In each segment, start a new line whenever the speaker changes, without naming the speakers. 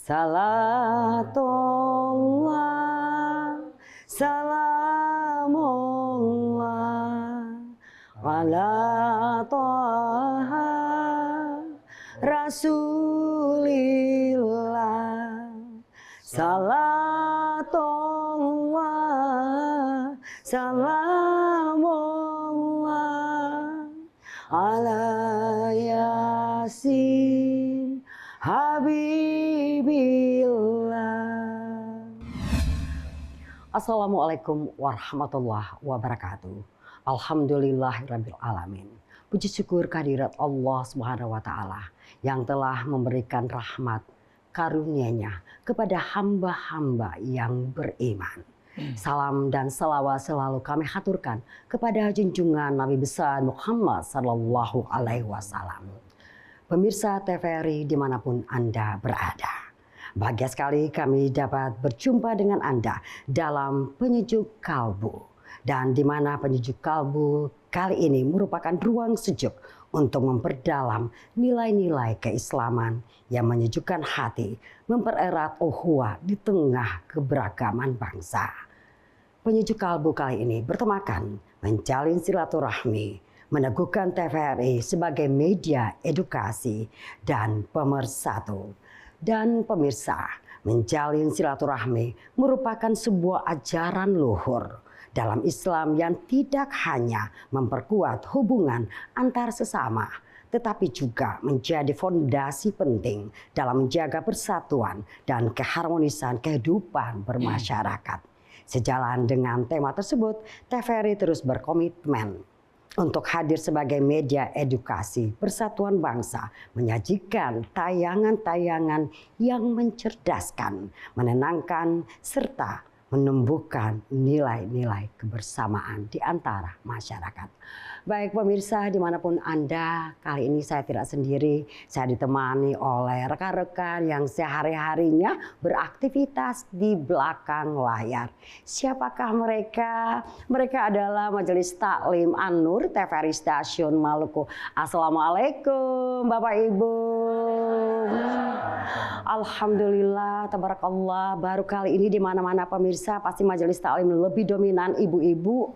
Salatullah, salamullah, ala toha Rasulillah. Salatullah, salamullah, ala Yasin Habibillah. Assalamualaikum warahmatullahi wabarakatuh. Alhamdulillahirabbil alamin. Puji syukur kehadirat Allah Subhanahu wa taala yang telah memberikan rahmat karunia-Nya kepada hamba-hamba yang beriman. Salam dan salawat selalu kami haturkan kepada junjungan Nabi besar Muhammad sallallahu alaihi wasallam. Pemirsa TVRI dimanapun Anda berada, bahagia sekali kami dapat berjumpa dengan Anda dalam Penyejuk Kalbu. Dan di mana Penyejuk Kalbu kali ini merupakan ruang sejuk untuk memperdalam nilai-nilai keislaman yang menyejukkan hati, mempererat ukhuwah di tengah keberagaman bangsa. Penyejuk Kalbu kali ini bertemakan menjalin silaturahmi, meneguhkan TVRI sebagai media edukasi dan pemersatu. Dan pemirsa, menjalin silaturahmi merupakan sebuah ajaran luhur dalam Islam yang tidak hanya memperkuat hubungan antar sesama, tetapi juga menjadi fondasi penting dalam menjaga persatuan dan keharmonisan kehidupan bermasyarakat. Sejalan dengan tema tersebut, TVRI terus berkomitmen untuk hadir sebagai media edukasi persatuan bangsa, menyajikan tayangan-tayangan yang mencerdaskan, menenangkan, serta menumbuhkan nilai-nilai kebersamaan di antara masyarakat. Baik pemirsa dimanapun Anda, kali ini saya tidak sendiri, saya ditemani oleh rekan-rekan yang sehari-harinya beraktivitas di belakang layar. Siapakah mereka? Mereka adalah Majelis Taklim An-Nur TVRI Stasiun Maluku. Assalamualaikum Bapak Ibu. Alhamdulillah, tabarakallah, baru kali ini di mana-mana pemirsa pasti Majelis Taklim lebih dominan ibu-ibu,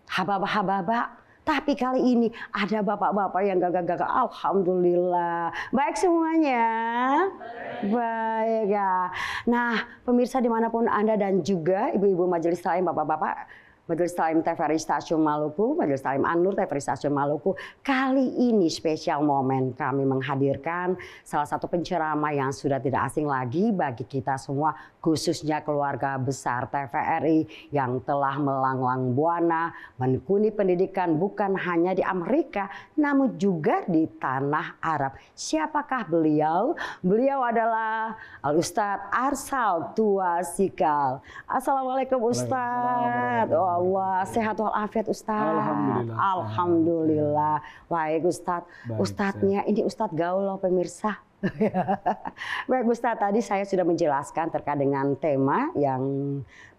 hababa-hababa. Tapi kali ini ada bapak-bapak yang gagah-gagah. Alhamdulillah. Baik semuanya? Baik ya. Nah pemirsa dimanapun Anda dan juga ibu-ibu Majelis Taklim, bapak-bapak Majelis Taklim TVRI Stasiun Maluku, Majelis Taklim An-Nur TVRI Stasiun Maluku. Kali ini spesial momen kami menghadirkan salah satu penceramah yang sudah tidak asing lagi bagi kita semua, khususnya keluarga besar TVRI yang telah melanglang buana menekuni pendidikan bukan hanya di Amerika namun juga di tanah Arab. Siapakah beliau? Beliau adalah Al-Ustadz Arsal Tuasikal. Assalamualaikum Ustadz. Allah, sehat walafiat Ustadz.
Alhamdulillah.
Alhamdulillah. Baik Ustadz. Ustadznya ini Ustadz gaul loh pemirsa. Baik Ustadz, tadi saya sudah menjelaskan terkait dengan tema yang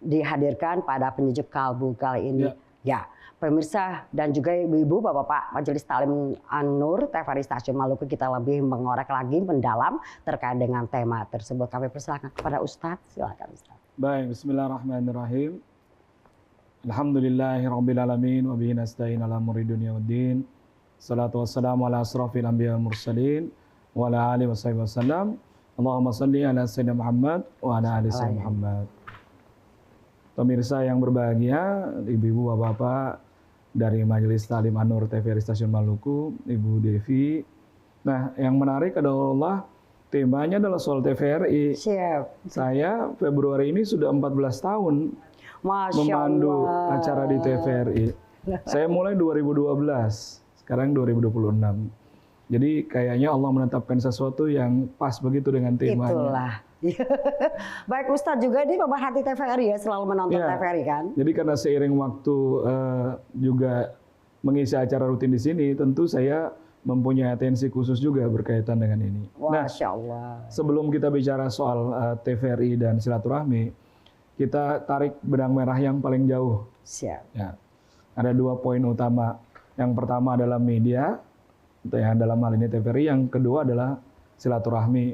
dihadirkan pada Penyejuk Kalbu kali ini. Ya, pemirsa dan juga ibu-ibu, bapak-bapak Majelis Taklim An-Nur TVRI Stasiun Maluku, kita lebih mengorek lagi mendalam terkait dengan tema tersebut. Kami persilakan kepada Ustadz. Silakan Ustadz.
Baik, bismillahirrahmanirrahim. Alhamdulillahirrabbilalamin wa bihi nasta'in ala umuri dunya waddin. Salatu wassalamu ala asrafil anbiya wal mursalin wa ala alihi washabihi wasallam. Allahumma shalli ala sayyidina Muhammad wa ala ali sayyidina Muhammad. Pemirsa yang berbahagia, ibu-ibu, bapak-bapak dari Majelis Taklim An-Nur TVRI Stasiun Maluku, Ibu Devi. Nah, yang menarik adalah temanya adalah soal TVRI.
Siap.
Saya Februari ini sudah 14 tahun
Masya
memandu
Allah.
acara di TVRI. Saya mulai 2012, sekarang 2026. Jadi kayaknya Allah menetapkan sesuatu yang pas begitu dengan temanya.
Itulah. Baik Ustadz juga ini pemerhati TVRI ya, selalu menonton TVRI kan?
Jadi karena seiring waktu juga mengisi acara rutin di sini, tentu saya mempunyai atensi khusus juga berkaitan dengan ini.
Masya Allah.
Sebelum kita bicara soal TVRI dan silaturahmi, kita tarik benang merah yang paling jauh.
Siap.
Ya, ada 2 poin utama. Yang pertama adalah media, yang dalam hal ini TVRI. Yang kedua adalah silaturahmi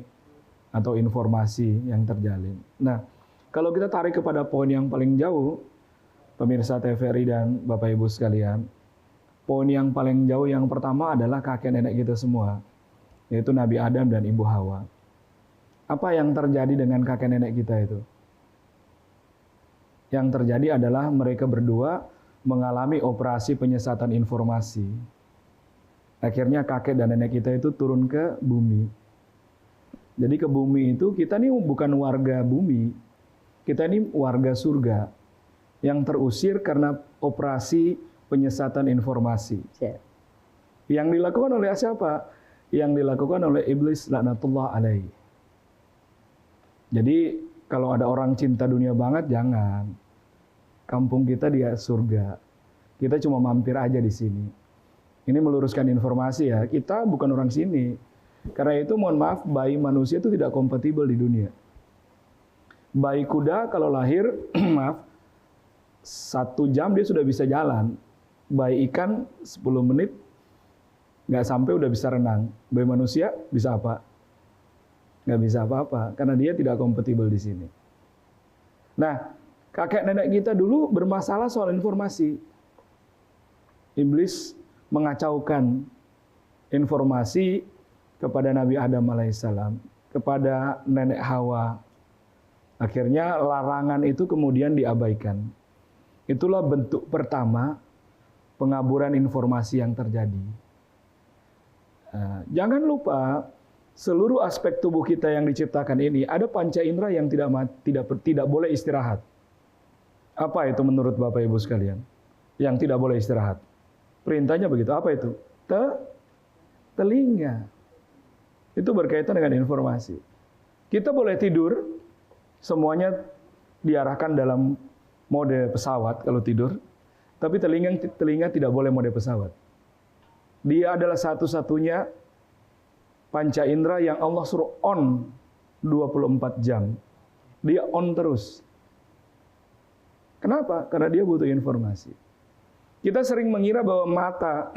atau informasi yang terjalin. Nah, kalau kita tarik kepada poin yang paling jauh, pemirsa TVRI dan Bapak Ibu sekalian, poin yang paling jauh yang pertama adalah kakek nenek kita semua, yaitu Nabi Adam dan Ibu Hawa. Apa yang terjadi dengan kakek nenek kita itu? Yang terjadi adalah mereka berdua mengalami operasi penyesatan informasi. Akhirnya kakek dan nenek kita itu turun ke bumi. Jadi ke bumi itu kita nih bukan warga bumi, kita ini warga surga yang terusir karena operasi penyesatan informasi. Yang dilakukan oleh siapa? Yang dilakukan oleh iblis laknatullah alaihi. Jadi kalau ada orang cinta dunia banget, jangan. Kampung kita dia surga. Kita cuma mampir aja di sini. Ini meluruskan informasi ya, kita bukan orang sini. Karena itu mohon maaf, bayi manusia itu tidak kompatibel di dunia. Bayi kuda kalau lahir, maaf, 1 jam dia sudah bisa jalan. Bayi ikan 10 menit, nggak sampai udah bisa renang. Bayi manusia bisa apa? Nggak bisa apa-apa, karena dia tidak kompatibel di sini. Nah, kakek nenek kita dulu bermasalah soal informasi. Iblis mengacaukan informasi kepada Nabi Adam alaihissalam, kepada nenek Hawa. Akhirnya larangan itu kemudian diabaikan. Itulah bentuk pertama pengaburan informasi yang terjadi. Jangan lupa, seluruh aspek tubuh kita yang diciptakan ini ada panca indera yang tidak boleh istirahat. Apa itu menurut Bapak Ibu sekalian? Yang tidak boleh istirahat. Perintahnya begitu. Apa itu? Telinga. Itu berkaitan dengan informasi. Kita boleh tidur, semuanya diarahkan dalam mode pesawat kalau tidur, tapi telinga tidak boleh mode pesawat. Dia adalah satu-satunya panca indera yang Allah suruh on 24 jam. Dia on terus. Kenapa? Karena dia butuh informasi. Kita sering mengira bahwa mata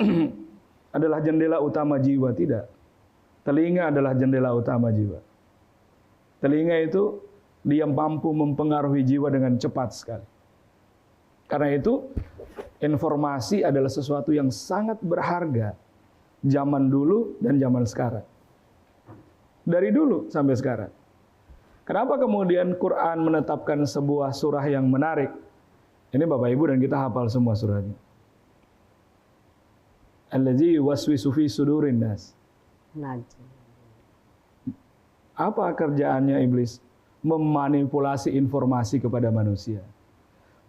adalah jendela utama jiwa. Tidak. Telinga adalah jendela utama jiwa. Telinga itu dia mampu mempengaruhi jiwa dengan cepat sekali. Karena itu, informasi adalah sesuatu yang sangat berharga. Zaman dulu dan zaman sekarang. Dari dulu sampai sekarang. Kenapa kemudian Quran menetapkan sebuah surah yang menarik? Ini Bapak Ibu dan kita hafal semua surahnya. Allazi yuwaswisu fi sudurin nas. Apa kerjaannya iblis? Memanipulasi informasi kepada manusia.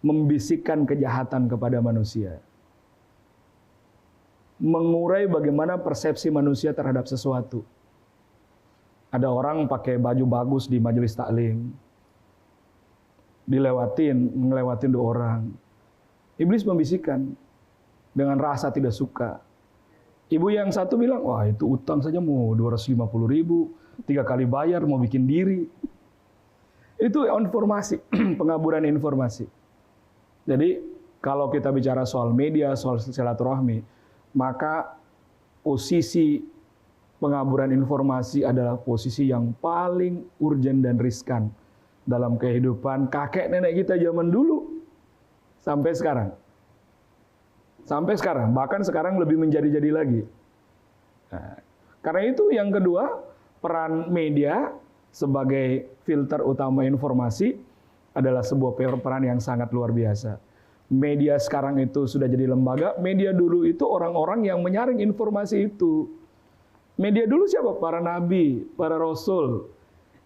Membisikkan kejahatan kepada manusia. Mengurai bagaimana persepsi manusia terhadap sesuatu. Ada orang pakai baju bagus di majelis taklim. Ngelewatin 2 orang. Iblis membisikkan dengan rasa tidak suka. Ibu yang satu bilang, wah itu utang saja mau 250.000, 3 kali bayar mau bikin diri. Itu informasi, pengaburan informasi. Jadi kalau kita bicara soal media, soal silaturahmi, maka posisi pengaburan informasi adalah posisi yang paling urgen dan riskan dalam kehidupan kakek nenek kita zaman dulu sampai sekarang. Sampai sekarang, bahkan sekarang lebih menjadi-jadi lagi. Nah, karena itu yang kedua, peran media sebagai filter utama informasi adalah sebuah peran yang sangat luar biasa. Media sekarang itu sudah jadi lembaga, media dulu itu orang-orang yang menyaring informasi itu. Media dulu siapa? Para nabi, para rasul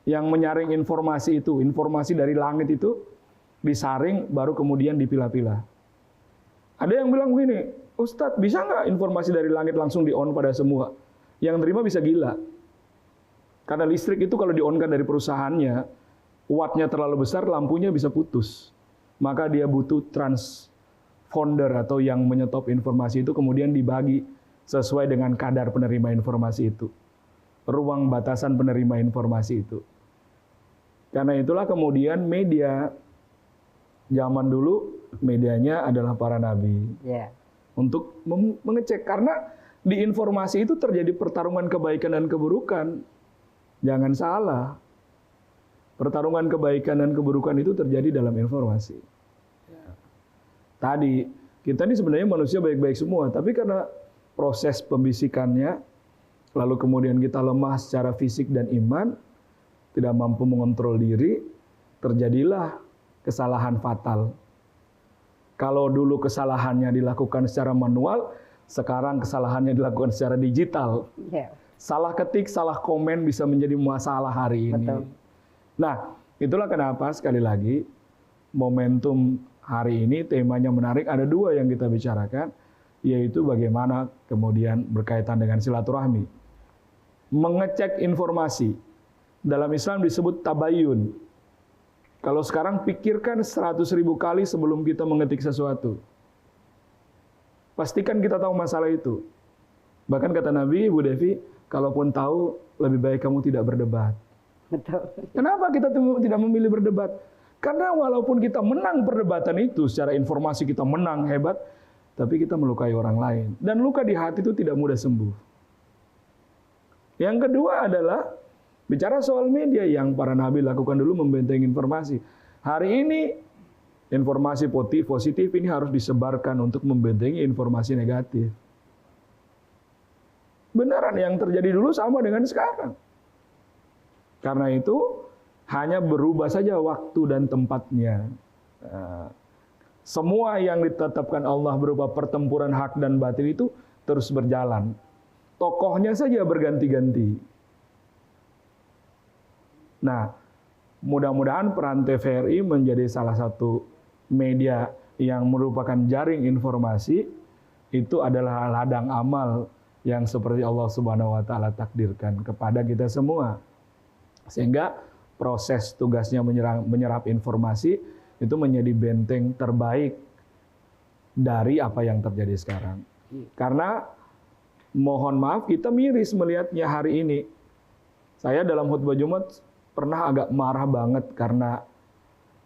yang menyaring informasi itu. Informasi dari langit itu disaring, baru kemudian dipilah-pilah. Ada yang bilang begini, Ustadz bisa nggak informasi dari langit langsung di-on pada semua? Yang terima bisa gila. Karena listrik itu kalau di-on-kan dari perusahaannya, wattnya terlalu besar, lampunya bisa putus. Maka dia butuh transponder atau yang menyetop informasi itu kemudian dibagi sesuai dengan kadar penerima informasi itu. Ruang batasan penerima informasi itu. Karena itulah kemudian media zaman dulu medianya adalah para nabi. Untuk mengecek. Karena di informasi itu terjadi pertarungan kebaikan dan keburukan. Jangan salah. Pertarungan kebaikan dan keburukan itu terjadi dalam informasi. Tadi, kita ini sebenarnya manusia baik-baik semua, tapi karena proses pembisikannya, lalu kemudian kita lemah secara fisik dan iman, tidak mampu mengontrol diri, terjadilah kesalahan fatal. Kalau dulu kesalahannya dilakukan secara manual, sekarang kesalahannya dilakukan secara digital. Salah ketik, salah komen bisa menjadi masalah hari ini.
Betul.
Nah, itulah kenapa sekali lagi momentum hari ini temanya menarik. Ada dua yang kita bicarakan, yaitu bagaimana kemudian berkaitan dengan silaturahmi. Mengecek informasi. Dalam Islam disebut tabayun. Kalau sekarang pikirkan 100.000 kali sebelum kita mengetik sesuatu. Pastikan kita tahu masalah itu. Bahkan kata Nabi, Ibu Devi, kalaupun tahu, lebih baik kamu tidak berdebat.
Betul.
Kenapa kita tidak memilih berdebat? Karena walaupun kita menang perdebatan itu, secara informasi kita menang hebat, tapi kita melukai orang lain. Dan luka di hati itu tidak mudah sembuh. Yang kedua adalah bicara soal media yang para nabi lakukan dulu, membentengi informasi. Hari ini informasi positif ini harus disebarkan untuk membentengi informasi negatif. Beneran yang terjadi dulu sama dengan sekarang. Karena itu hanya berubah saja waktu dan tempatnya. Semua yang ditetapkan Allah berupa pertempuran hak dan batil itu terus berjalan. Tokohnya saja berganti-ganti. Nah, mudah-mudahan peran TVRI menjadi salah satu media yang merupakan jaring informasi, itu adalah ladang amal yang seperti Allah Subhanahu wa taala takdirkan kepada kita semua. Sehingga proses tugasnya menyerap informasi itu menjadi benteng terbaik dari apa yang terjadi sekarang. Karena mohon maaf kita miris melihatnya hari ini. Saya dalam khutbah Jumat pernah agak marah banget karena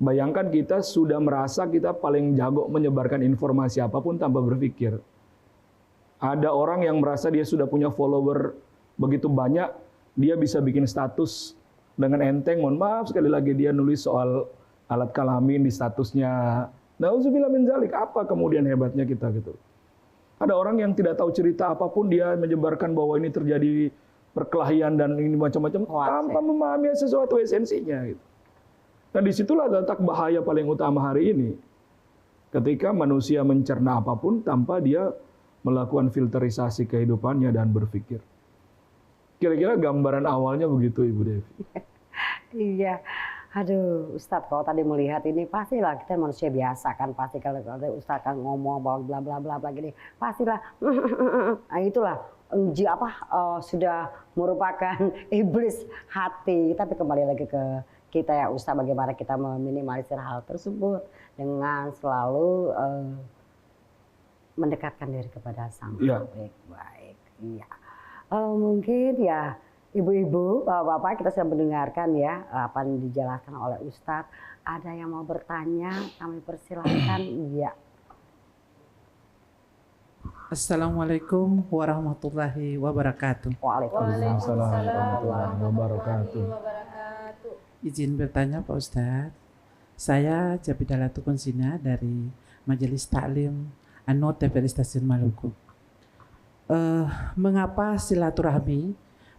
bayangkan kita sudah merasa kita paling jago menyebarkan informasi apapun tanpa berpikir. Ada orang yang merasa dia sudah punya follower begitu banyak, dia bisa bikin status dengan enteng. Mohon maaf sekali lagi dia nulis soal alat kelamin di statusnya. Nauzubillah min dzalik. Apa kemudian hebatnya kita gitu. Ada orang yang tidak tahu cerita apapun, dia menyebarkan bahwa ini terjadi perkelahian dan ini macam-macam tanpa memahami sesuatu esensinya gitu. Nah, disitulah letak bahaya paling utama hari ini. Ketika manusia mencerna apapun tanpa dia melakukan filterisasi kehidupannya dan berpikir. Kira-kira gambaran awalnya begitu, Ibu Devi.
Iya. Aduh, Ustadz, kalau tadi melihat ini pastilah kita manusia biasa kan, pasti kalau Ustadz kan ngomong bahwa bla bla bla bla gini, pastilah nah, itulah sudah merupakan iblis hati. Tapi kembali lagi ke kita ya Ustadz, bagaimana kita meminimalisir hal tersebut dengan selalu mendekatkan diri kepada Sang Baik-baik. Iya. Mungkin ya ibu-ibu, bapak-bapak, kita sudah mendengarkan ya apa yang dijelaskan oleh Ustadz. Ada yang mau bertanya, kami persilahkan. Iya.
Assalamualaikum warahmatullahi wabarakatuh.
Waalaikumsalam warahmatullahi wabarakatuh.
Izin bertanya Pak Ustadz. Saya Jabidalatu Konsina dari Majelis Taklim An-Nur TVRI Stasiun Maluku. Mengapa silaturahmi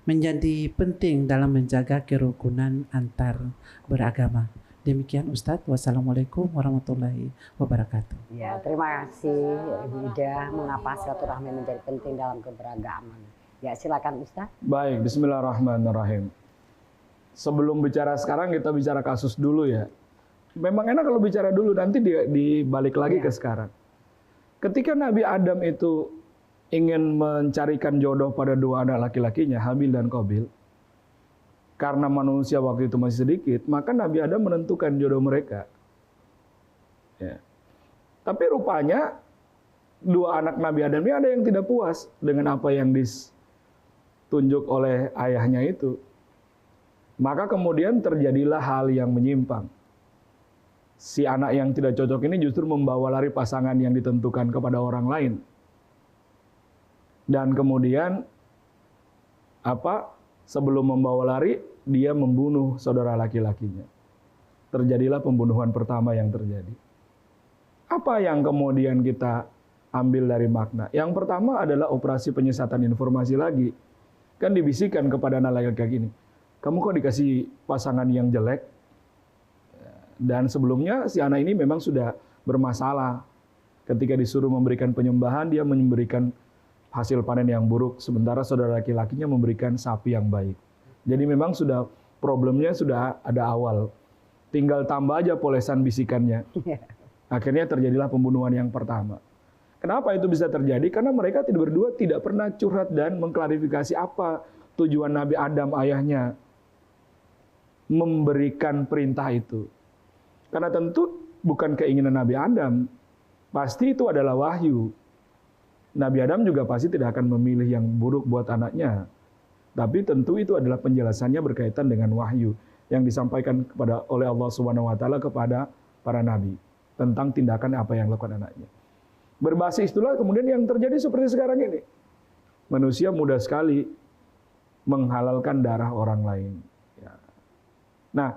menjadi penting dalam menjaga kerukunan antar beragama? Demikian Ustadz. Wassalamualaikum warahmatullahi wabarakatuh.
Ya, terima kasih Ibu Ida. Mengapa silaturahmi menjadi penting dalam keberagaman? Ya, silakan Ustadz.
Baik, bismillahirrahmanirrahim. Sebelum bicara sekarang, kita bicara kasus dulu ya. Memang enak kalau bicara dulu, nanti dibalik lagi ke sekarang. Ketika Nabi Adam itu ingin mencarikan jodoh pada dua anak laki-lakinya, Habil dan Qabil, karena manusia waktu itu masih sedikit, maka Nabi Adam menentukan jodoh mereka. Ya. Tapi rupanya dua anak Nabi Adam ini ada yang tidak puas dengan apa yang ditunjuk oleh ayahnya itu. Maka kemudian terjadilah hal yang menyimpang. Si anak yang tidak cocok ini justru membawa lari pasangan yang ditentukan kepada orang lain. Dan kemudian sebelum membawa lari, dia membunuh saudara laki-lakinya. Terjadilah pembunuhan pertama yang terjadi. Apa yang kemudian kita ambil dari makna? Yang pertama adalah operasi penyesatan informasi lagi. Kan dibisikkan kepada anak laki-laki ini, kamu kok dikasih pasangan yang jelek? Dan sebelumnya si anak ini memang sudah bermasalah. Ketika disuruh memberikan penyembahan, dia memberikan hasil panen yang buruk, sementara saudara laki-lakinya memberikan sapi yang baik. Jadi memang sudah problemnya sudah ada awal. Tinggal tambah aja polesan bisikannya. Akhirnya terjadilah pembunuhan yang pertama. Kenapa itu bisa terjadi? Karena mereka berdua tidak pernah curhat dan mengklarifikasi apa tujuan Nabi Adam ayahnya memberikan perintah itu. Karena tentu bukan keinginan Nabi Adam, pasti itu adalah wahyu. Nabi Adam juga pasti tidak akan memilih yang buruk buat anaknya. Tapi tentu itu adalah penjelasannya berkaitan dengan wahyu yang disampaikan oleh Allah Subhanahu wa taala kepada para nabi tentang tindakan apa yang dilakukan anaknya. Berbasis itulah kemudian yang terjadi seperti sekarang ini. Manusia mudah sekali menghalalkan darah orang lain. Ya. Nah,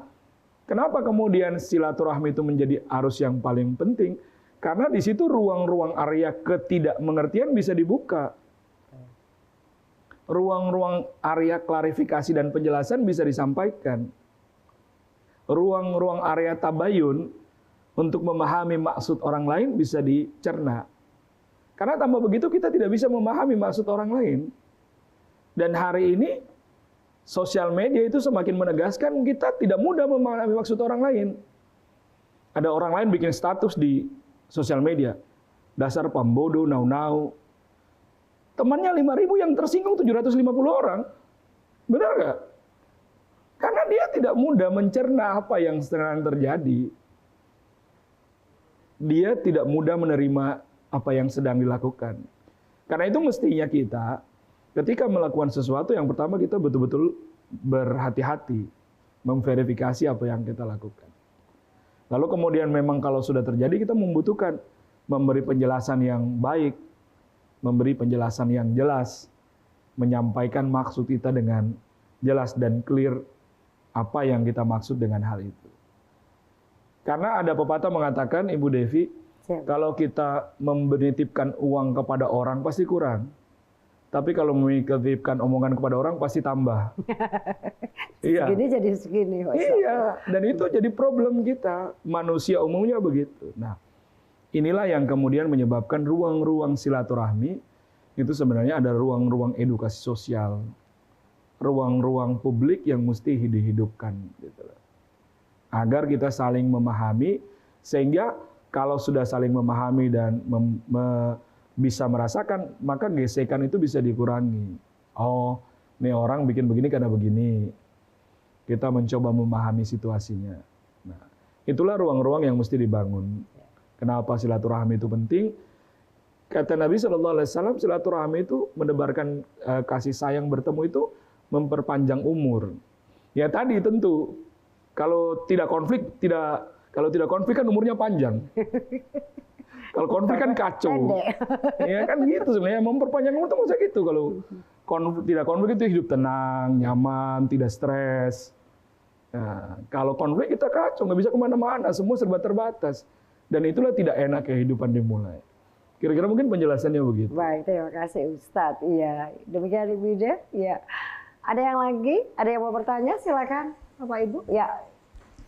kenapa kemudian silaturahmi itu menjadi arus yang paling penting? Karena di situ ruang-ruang area ketidakmengertian bisa dibuka. Ruang-ruang area klarifikasi dan penjelasan bisa disampaikan. Ruang-ruang area tabayun untuk memahami maksud orang lain bisa dicerna. Karena tanpa begitu kita tidak bisa memahami maksud orang lain. Dan hari ini sosial media itu semakin menegaskan kita tidak mudah memahami maksud orang lain. Ada orang lain bikin status di sosial media, dasar pembodoh, nau-nau. Temannya 5.000 yang tersinggung 750 orang. Benar nggak? Karena dia tidak mudah mencerna apa yang sedang terjadi. Dia tidak mudah menerima apa yang sedang dilakukan. Karena itu mestinya kita, ketika melakukan sesuatu, yang pertama kita betul-betul berhati-hati, memverifikasi apa yang kita lakukan. Lalu kemudian memang kalau sudah terjadi, kita membutuhkan memberi penjelasan yang baik, memberi penjelasan yang jelas, menyampaikan maksud kita dengan jelas dan clear apa yang kita maksud dengan hal itu. Karena ada pepatah mengatakan, Ibu Devi, kalau kita menitipkan uang kepada orang pasti kurang. Tapi kalau menitipkan omongan kepada orang pasti tambah. Iya.
Segini jadi segini.
Iya, dan itu jadi problem kita. Manusia umumnya begitu. Nah, inilah yang kemudian menyebabkan ruang-ruang silaturahmi itu sebenarnya ada ruang-ruang edukasi sosial. Ruang-ruang publik yang mesti dihidupkan gitu loh. Agar kita saling memahami, sehingga kalau sudah saling memahami dan bisa merasakan, maka gesekan itu bisa dikurangi. Oh, ini orang bikin begini karena begini. Kita mencoba memahami situasinya. Nah, itulah ruang-ruang yang mesti dibangun. Kenapa silaturahmi itu penting? Kata Nabi SAW, silaturahmi itu menebarkan kasih sayang, bertemu itu memperpanjang umur. Ya tadi tentu, kalau tidak konflik kan umurnya panjang. Kalau konflik kan kacau. Ya kan gitu sebenarnya, memperpanjang umur itu masa gitu. Kalau tidak konflik itu hidup tenang, nyaman, tidak stres. Nah, kalau konflik kita kacau, nggak bisa kemana-mana, semua serba terbatas. Dan itulah tidak enak kehidupan dimulai. Kira-kira mungkin penjelasannya begitu.
Baik, terima kasih Ustadz. Iya, demikian Ibu Ida. Iya. Ada yang lagi? Ada yang mau bertanya? Silakan, Bapak Ibu. Ya,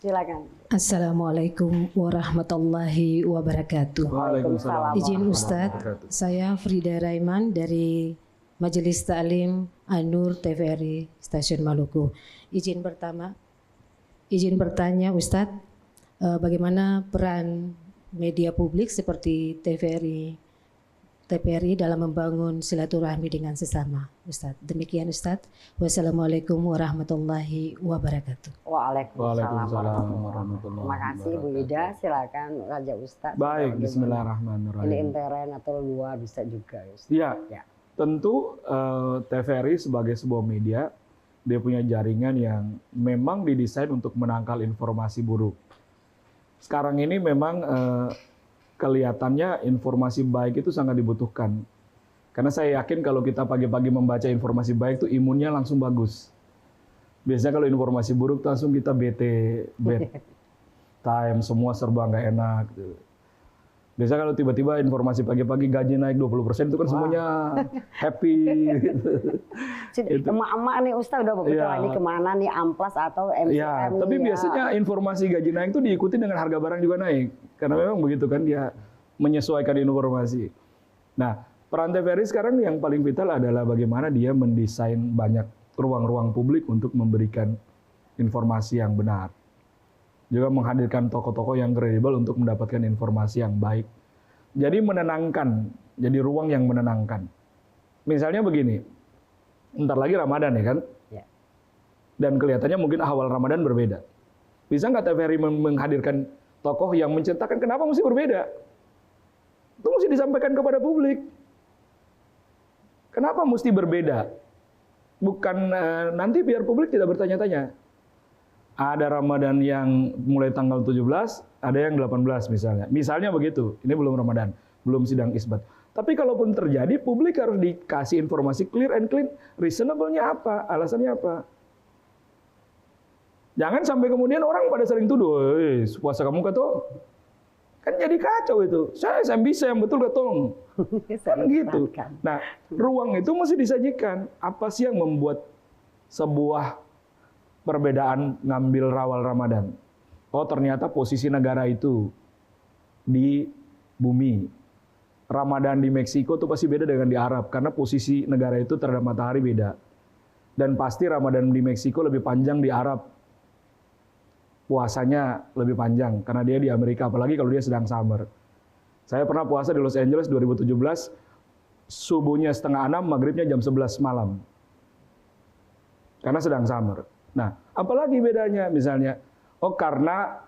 silakan.
Assalamualaikum warahmatullahi wabarakatuh.
Waalaikumsalam.
Izin Ustadz, saya Frida Raiman dari Majelis Ta'lim An-Nur TVRI Stasiun Maluku. Izin bertanya Ustadz, bagaimana peran media publik seperti TVRI dalam membangun silaturahmi dengan sesama, Ustadz. Demikian Ustadz. Wassalamualaikum warahmatullahi wabarakatuh.
Waalaikumsalam
warahmatullahi
Terima kasih Bu Ida. Silakan Raja Ustadz.
Baik, bismillahirrahmanirrahim.
Ini intern atau luar bisa juga Ustadz.
Ya,
Ya.
tentu TVRI sebagai sebuah media, dia punya jaringan yang memang didesain untuk menangkal informasi buruk. Sekarang ini memang kelihatannya informasi baik itu sangat dibutuhkan. Karena saya yakin kalau kita pagi-pagi membaca informasi baik itu imunnya langsung bagus. Biasanya kalau informasi buruk tuh langsung kita bete, bad time, semua serba nggak enak. Gitu. Biasanya kalau tiba-tiba informasi pagi-pagi gaji naik 20% itu kan semuanya happy. Gitu.
Emak-emak nih Ustaz udah begitu ini kemana nih Amplas atau MCM
ya, tapi biasanya informasi gaji naik itu diikuti dengan harga barang juga naik. Karena memang begitu kan dia menyesuaikan informasi. Nah, peran TVRI sekarang yang paling vital adalah bagaimana dia mendesain banyak ruang-ruang publik untuk memberikan informasi yang benar. Juga menghadirkan tokoh-tokoh yang kredibel untuk mendapatkan informasi yang baik. Jadi menenangkan, jadi ruang yang menenangkan. Misalnya begini, ntar lagi Ramadan ya kan?
Ya.
Dan kelihatannya mungkin awal Ramadan berbeda. Bisa nggak TVRI menghadirkan tokoh yang menceritakan kenapa mesti berbeda? Itu mesti disampaikan kepada publik. Kenapa mesti berbeda? Bukan nanti biar publik tidak bertanya-tanya. Ada Ramadan yang mulai tanggal 17, ada yang 18 misalnya. Misalnya begitu, ini belum Ramadan, belum sidang isbat. Tapi kalaupun terjadi, publik harus dikasih informasi clear and clean, reasonable-nya apa, alasannya apa. Jangan sampai kemudian orang pada sering tuduh, puasa kamu kata, kan jadi kacau itu. Saya bisa yang betul ketong. Kan gitu. Nah, ruang itu mesti disajikan. Apa sih yang membuat sebuah perbedaan ngambil rawal Ramadan? Oh, ternyata posisi negara itu di bumi. Ramadan di Meksiko itu pasti beda dengan di Arab karena posisi negara itu terhadap matahari beda. Dan pasti Ramadan di Meksiko lebih panjang di Arab. Puasanya lebih panjang karena dia di Amerika, apalagi kalau dia sedang summer. Saya pernah puasa di Los Angeles 2017, subuhnya 5:30, maghribnya jam 11 malam. Karena sedang summer. Nah, apalagi bedanya misalnya, karena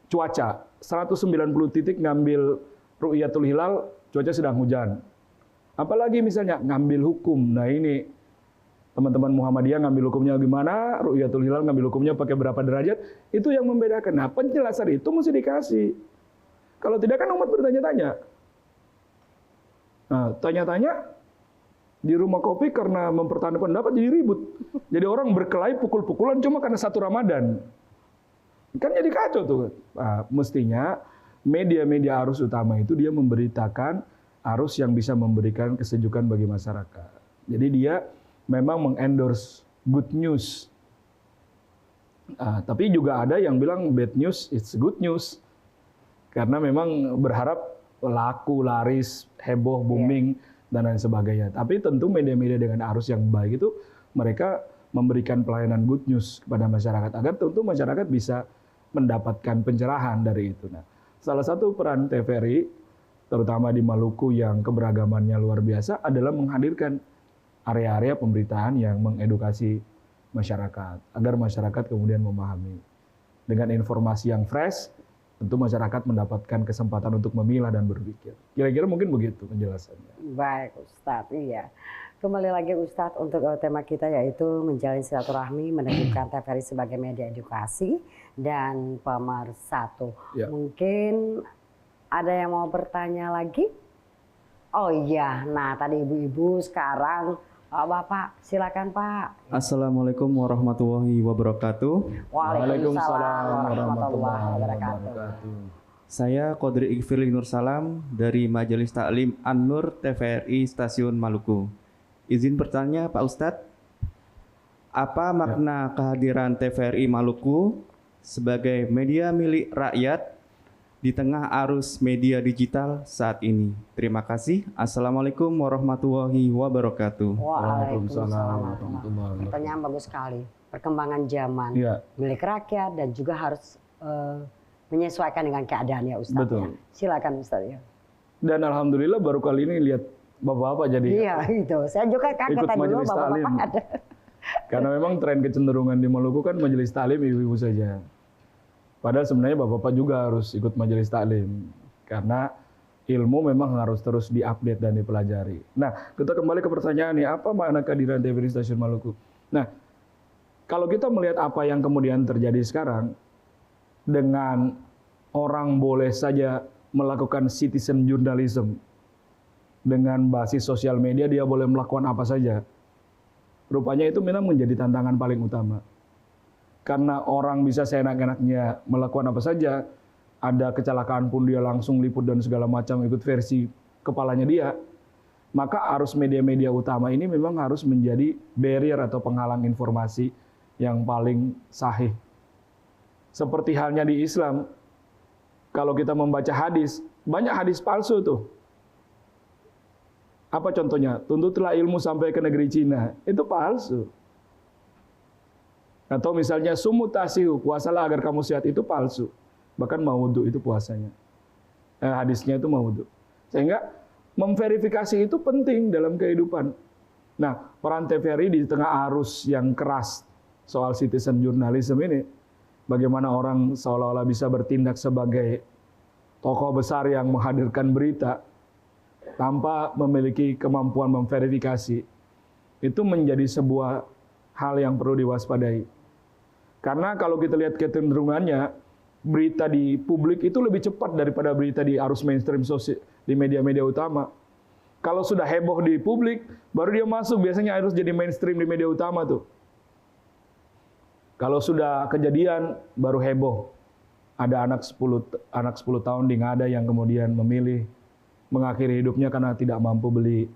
cuaca, 190 titik ngambil Ru'yatul Hilal, cuaca sedang hujan. Apalagi misalnya ngambil hukum, nah ini teman-teman Muhammadiyah ngambil hukumnya gimana, Ru'yatul Hilal ngambil hukumnya pakai berapa derajat, itu yang membedakan. Nah, penjelasan itu mesti dikasih. Kalau tidak kan umat bertanya-tanya. Nah, tanya-tanya, di rumah kopi karena mempertahankan pendapat jadi ribut. Jadi orang berkelahi pukul-pukulan cuma karena satu Ramadan. Kan jadi kacau tuh. Nah, mestinya media-media arus utama itu dia memberitakan arus yang bisa memberikan kesejukan bagi masyarakat. Jadi dia memang mengendorse good news. Tapi juga ada yang bilang bad news it's good news. Karena memang berharap laku, laris, heboh, booming, dan lain sebagainya. Tapi tentu media-media dengan arus yang baik itu mereka memberikan pelayanan good news kepada masyarakat agar tentu masyarakat bisa mendapatkan pencerahan dari itu. Nah, salah satu peran TVRI terutama di Maluku yang keberagamannya luar biasa adalah menghadirkan area-area pemberitaan yang mengedukasi masyarakat agar masyarakat kemudian memahami dengan informasi yang fresh. Tentu masyarakat mendapatkan kesempatan untuk memilah dan berpikir. Kira-kira mungkin begitu penjelasannya.
Baik Ustadz, iya. Kembali lagi Ustadz untuk tema kita yaitu menjalin silaturahmi, meneguhkan TVRI sebagai media edukasi dan pemersatu. Ya. Mungkin ada yang mau bertanya lagi? Oh iya, nah tadi ibu-ibu, sekarang Bapak, silakan Pak.
Assalamualaikum warahmatullahi wabarakatuh.
Waalaikumsalam warahmatullahi wabarakatuh.
Saya Qadri Iqfirli Nur Salam dari Majelis Taklim An-Nur TVRI Stasiun Maluku. Izin bertanya Pak Ustadz, apa makna kehadiran TVRI Maluku sebagai media milik rakyat di tengah arus media digital saat ini? Terima kasih. Assalamualaikum warahmatullahi wabarakatuh.
Waalaikumsalam warahmatullahi wabarakatuh. Pertanyaan bagus sekali. Perkembangan zaman milik rakyat dan juga harus menyesuaikan dengan keadaan ya Ustaz.
Betul.
Ya. Silakan Ustaz ya.
Dan alhamdulillah baru kali ini lihat bapak-bapak jadi.
Iya itu. Saya juga kaget tadi dulu bapak-bapak ada.
Karena memang tren kecenderungan di Maluku kan majelis taklim ibu-ibu saja. Padahal sebenarnya bapak-bapak juga harus ikut majelis taklim karena ilmu memang harus terus diupdate dan dipelajari. Nah, kita kembali ke pertanyaan nih, apa makna kehadiran TVRI Stasiun Maluku? Nah, kalau kita melihat apa yang kemudian terjadi sekarang, dengan orang boleh saja melakukan citizen journalism dengan basis sosial media, dia boleh melakukan apa saja. rupanya itu memang menjadi tantangan paling utama. Karena orang bisa seenak-enaknya melakukan apa saja, ada kecelakaan pun dia langsung liput dan segala macam ikut versi kepalanya dia, maka arus media-media utama ini memang harus menjadi barrier atau penghalang informasi yang paling sahih. Seperti halnya di Islam, kalau kita membaca hadis, banyak hadis palsu tuh. Apa contohnya? Tuntutlah ilmu sampai ke negeri Cina. Itu palsu. Atau misalnya sumutasihu, puasalah agar kamu sehat, itu palsu. Bahkan maudhu itu puasanya. Hadisnya itu maudhu. Sehingga memverifikasi itu penting dalam kehidupan. Nah, peran TVRI di tengah arus yang keras soal citizen journalism ini, bagaimana orang seolah-olah bisa bertindak sebagai tokoh besar yang menghadirkan berita tanpa memiliki kemampuan memverifikasi, itu menjadi sebuah hal yang perlu diwaspadai. Karena kalau kita lihat kecenderungannya, berita di publik itu lebih cepat daripada berita di arus mainstream sosial, di media-media utama. Kalau sudah heboh di publik, baru dia masuk, biasanya harus jadi mainstream di media utama tuh. Kalau sudah kejadian, baru heboh. Ada anak 10 tahun di Ngada yang kemudian memilih mengakhiri hidupnya karena tidak mampu beli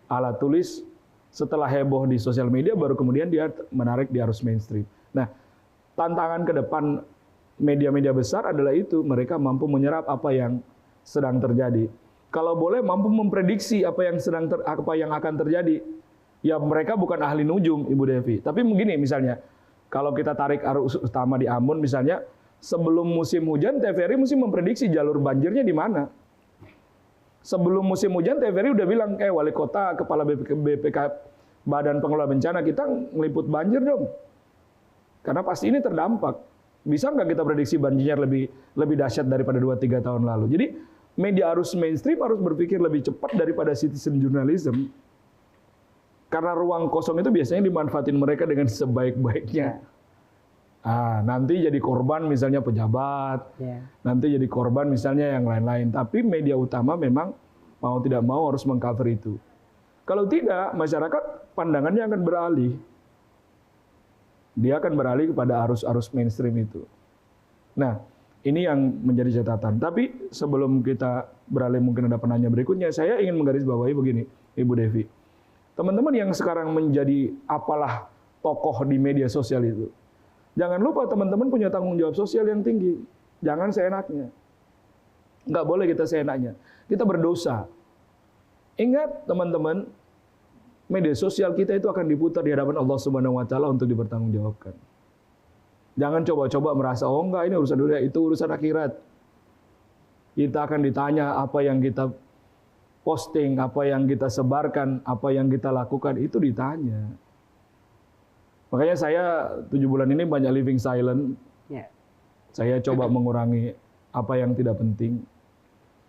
alat tulis. Setelah heboh di sosial media, baru kemudian dia menarik di arus mainstream. Nah, tantangan ke depan media-media besar adalah itu, mereka mampu menyerap apa yang sedang terjadi. Kalau boleh mampu memprediksi apa yang akan terjadi. Ya mereka bukan ahli nujum, Ibu Devi. Tapi begini misalnya, kalau kita tarik arus utama di Ambon misalnya, sebelum musim hujan TVRI mesti memprediksi jalur banjirnya di mana. Sebelum musim hujan TVRI udah bilang, wali kota, kepala BPK, Badan Pengelola Bencana, kita ngeliput banjir dong. Karena pasti ini terdampak. Bisa nggak kita prediksi banjirnya lebih dahsyat daripada 2-3 tahun lalu. Jadi media arus mainstream harus berpikir lebih cepat daripada citizen journalism. Karena ruang kosong itu biasanya dimanfaatin mereka dengan sebaik-baiknya. Nanti jadi korban misalnya pejabat, nanti jadi korban misalnya yang lain-lain. Tapi media utama memang mau tidak mau harus mengcover itu. Kalau tidak, masyarakat pandangannya akan beralih. Dia akan beralih kepada arus-arus mainstream itu. Nah, ini yang menjadi catatan. Tapi sebelum kita beralih mungkin ada penanya berikutnya, saya ingin menggarisbawahi begini, Ibu Devi. Teman-teman yang sekarang menjadi apalah tokoh di media sosial itu, jangan lupa teman-teman punya tanggung jawab sosial yang tinggi. Jangan seenaknya. Nggak boleh kita seenaknya. Kita berdosa. Ingat teman-teman, media sosial kita itu akan diputar di hadapan Allah Subhanahu wa taala untuk dipertanggungjawabkan. Jangan coba-coba merasa enggak ini urusan dunia, itu urusan akhirat. Kita akan ditanya apa yang kita posting, apa yang kita sebarkan, apa yang kita lakukan, itu ditanya. Makanya saya 7 bulan ini banyak living silent. Saya coba mengurangi apa yang tidak penting.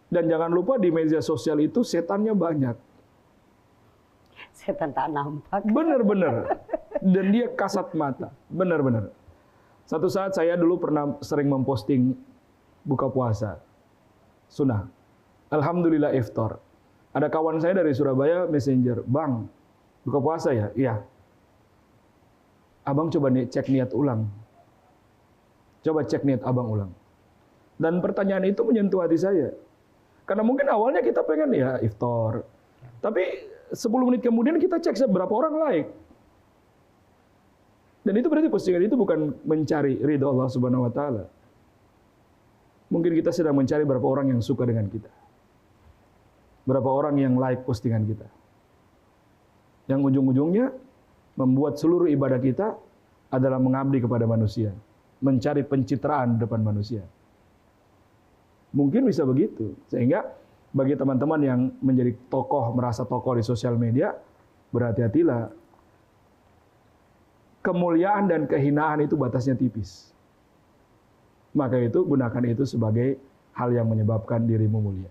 Dan jangan lupa di media sosial itu setannya banyak.
Setan tak nampak.
Benar-benar. Dan dia kasat mata. Benar-benar. Satu saat saya dulu pernah sering memposting buka puasa. Sunnah. Alhamdulillah iftar. Ada kawan saya dari Surabaya messenger. Bang, buka puasa ya? Iya. Abang coba cek niat ulang. Coba cek niat abang ulang. Dan pertanyaan itu menyentuh hati saya. Karena mungkin awalnya kita pengen ya iftar. Tapi 10 menit kemudian kita cek seberapa orang like. Dan itu berarti postingan itu bukan mencari ridha Allah Subhanahu wa taala. Mungkin kita sedang mencari berapa orang yang suka dengan kita. Berapa orang yang like postingan kita. Yang ujung-ujungnya membuat seluruh ibadah kita adalah mengabdi kepada manusia. Mencari pencitraan depan manusia. Mungkin bisa begitu. Sehingga bagi teman-teman yang menjadi tokoh, merasa tokoh di sosial media, berhati-hatilah. Kemuliaan dan kehinaan itu batasnya tipis. Maka itu gunakan itu sebagai hal yang menyebabkan dirimu mulia.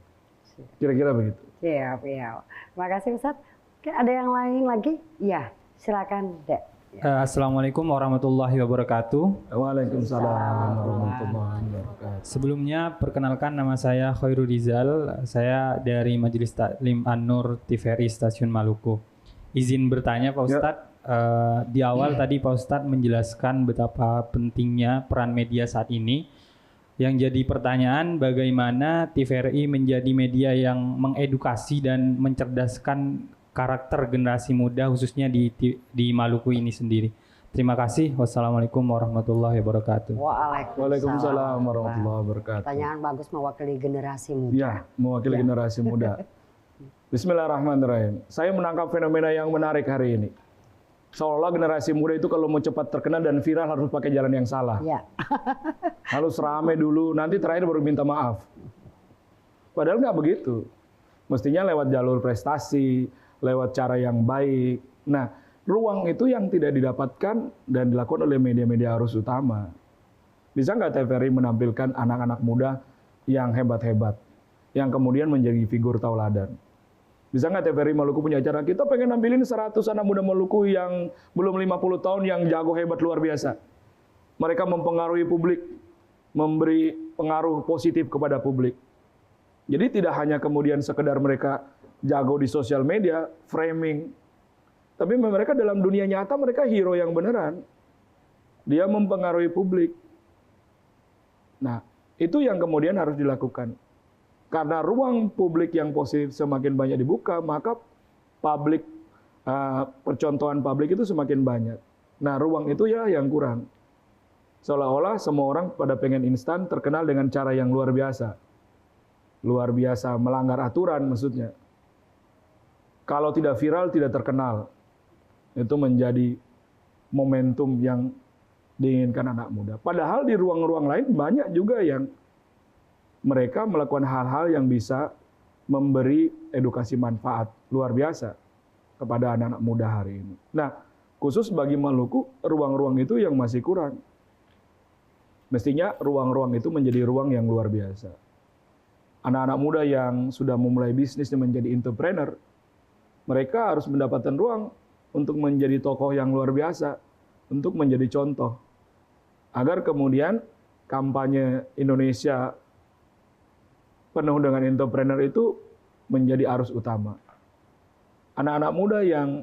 Kira-kira begitu.
Siap, ya. Makasih Ustaz. Oke, ada yang lain lagi? Iya, silakan, Dek.
Assalamualaikum warahmatullahi wabarakatuh.
Waalaikumsalam warahmatullahi wabarakatuh.
Sebelumnya perkenalkan nama saya Khairul Rizal. Saya dari Majelis Taklim An-Nur TVRI Stasiun Maluku. Izin bertanya Pak Ustadz. Di awal tadi Pak Ustadz menjelaskan betapa pentingnya peran media saat ini. Yang jadi pertanyaan, bagaimana TVRI menjadi media yang mengedukasi dan mencerdaskan karakter generasi muda khususnya di Maluku ini sendiri. Terima kasih. Wassalamualaikum warahmatullahi wabarakatuh.
Waalaikumsalam warahmatullahi wabarakatuh.
Pertanyaan bagus mewakili generasi muda.
Ya, mewakili generasi muda. Bismillahirrahmanirrahim. Saya menangkap fenomena yang menarik hari ini. Seolah generasi muda itu kalau mau cepat terkenal dan viral harus pakai jalan yang salah.
Ya.
Harus rame dulu, nanti terakhir baru minta maaf. Padahal nggak begitu. Mestinya lewat jalur prestasi, lewat cara yang baik. Nah, ruang itu yang tidak didapatkan dan dilakukan oleh media-media arus utama. Bisa nggak TVRI menampilkan anak-anak muda yang hebat-hebat, yang kemudian menjadi figur tauladan? Bisa nggak TVRI Maluku punya acara, kita pengen nampilin 100 anak muda Maluku yang belum 50 tahun yang jago hebat luar biasa. Mereka mempengaruhi publik, memberi pengaruh positif kepada publik. Jadi tidak hanya kemudian sekedar mereka jago di sosial media, framing, tapi mereka dalam dunia nyata mereka hero yang beneran. Dia mempengaruhi publik. Nah, itu yang kemudian harus dilakukan. Karena ruang publik yang positif semakin banyak dibuka, maka publik percontohan publik itu semakin banyak. Nah, ruang itu ya yang kurang. Seolah-olah semua orang pada pengen instan terkenal dengan cara yang luar biasa. Luar biasa melanggar aturan maksudnya. Kalau tidak viral tidak terkenal. Itu menjadi momentum yang diinginkan anak muda. Padahal di ruang-ruang lain banyak juga yang mereka melakukan hal-hal yang bisa memberi edukasi manfaat luar biasa kepada anak-anak muda hari ini. Nah, khusus bagi Maluku, ruang-ruang itu yang masih kurang. Mestinya ruang-ruang itu menjadi ruang yang luar biasa. Anak-anak muda yang sudah memulai bisnis dan menjadi entrepreneur, mereka harus mendapatkan ruang untuk menjadi tokoh yang luar biasa, untuk menjadi contoh. Agar kemudian kampanye Indonesia penuh dengan entrepreneur itu menjadi arus utama. Anak-anak muda yang